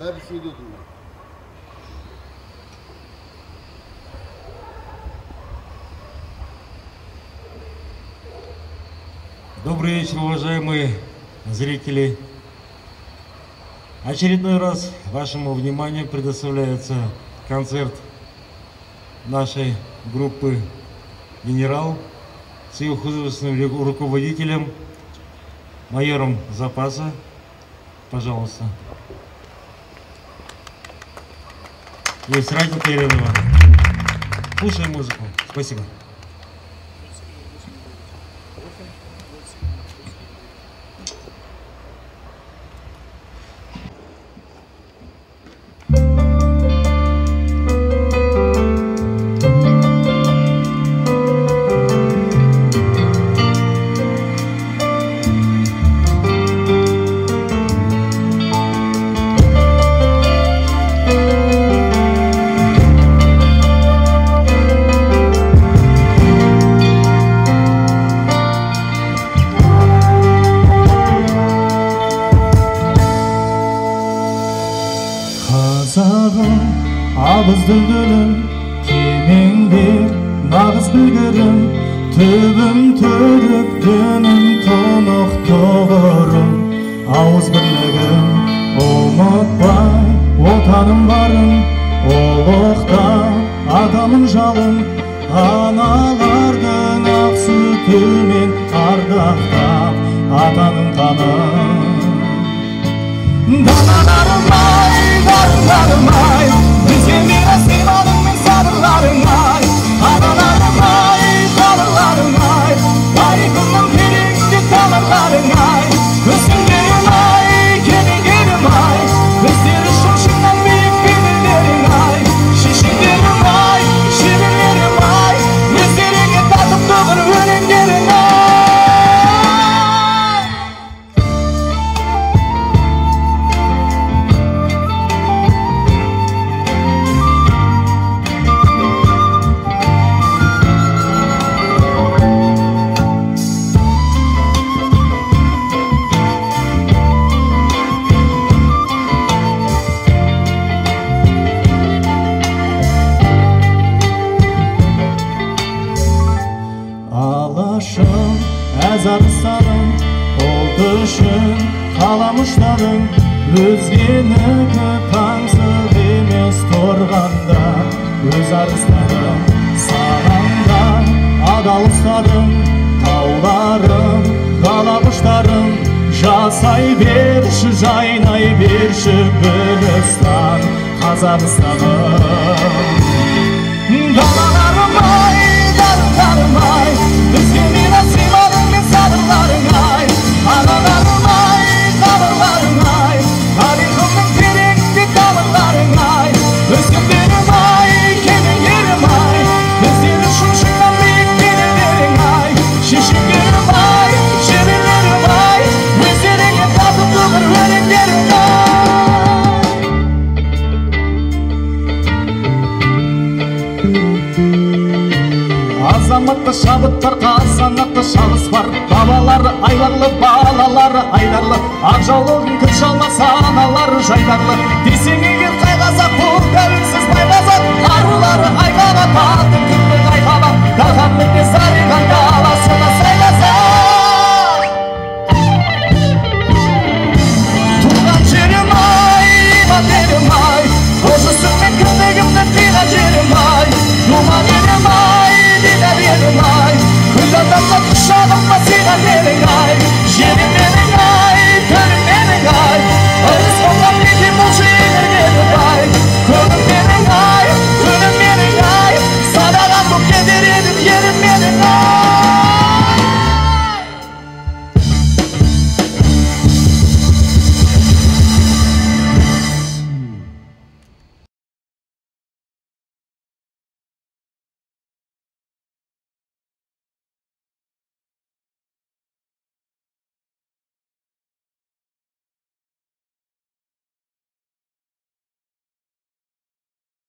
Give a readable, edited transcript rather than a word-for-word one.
Бәрі сөйледім мен. Добрый вечер, уважаемые зрители. Очередной раз вашему вниманию предоставляется концерт нашей группы «Генерал» с ее художественным руководителем, майором запаса. Пожалуйста. Есть Радик Теренова. Слушаем музыку. Спасибо. Абыз дүлдүлüm, кемеңдер, нағыз білгірім, түбім түрік, дінім тұнық тоғырым, ауыз бірлігім, ұмытпай, отаным барым, ұлықта адамын жалым, аналардың ақ сүтімен ардақтап, атаның таным. Даналарым-ай, дарындарым-ай, бізге мені сыйладың мен сабырларым-ай, аналарым-ай, қалырларым-ай, тарихымның тереңінде тамырларым-ай, өсімдерім-ай, келінгерім-ай, біздер үшін шыңнан биік бейбілдерім-ай, шешендерім-ай, шеберлерім-ай, өздеріңе татып тұғыр өлеңдерім-ай. Алашым, әз арыстаным, ұлт үшін қаламыштарым, өзгенікі таңсық емес тұрғанда, өз арыстаным, сағанда адал ұстадым, тауларым, қаламыштарым, жасай берші, жайнай берші Гүлістан, Қазақстаным. Далаларым-ай, дарындарым-ай, бізге мені сыйладың мен сабырларым-ай, аналарым-ай, қалырларым-ай, тарихымның тереңінде тамырларым-ай, өскіндерім-ай, келінгерім-ай, біздер үшін шыңнан биік белдерім-ай, шешендерім-ай, шеберлерім-ай, өздеріңе татып тұғыр өлеңдерім-ай. Азаматты шабыттар, қазанатты шабыс бар, бабалары айларлы, балалары айдарлы, ақ жаулығын күн шалмас аналары жайдарлы, десең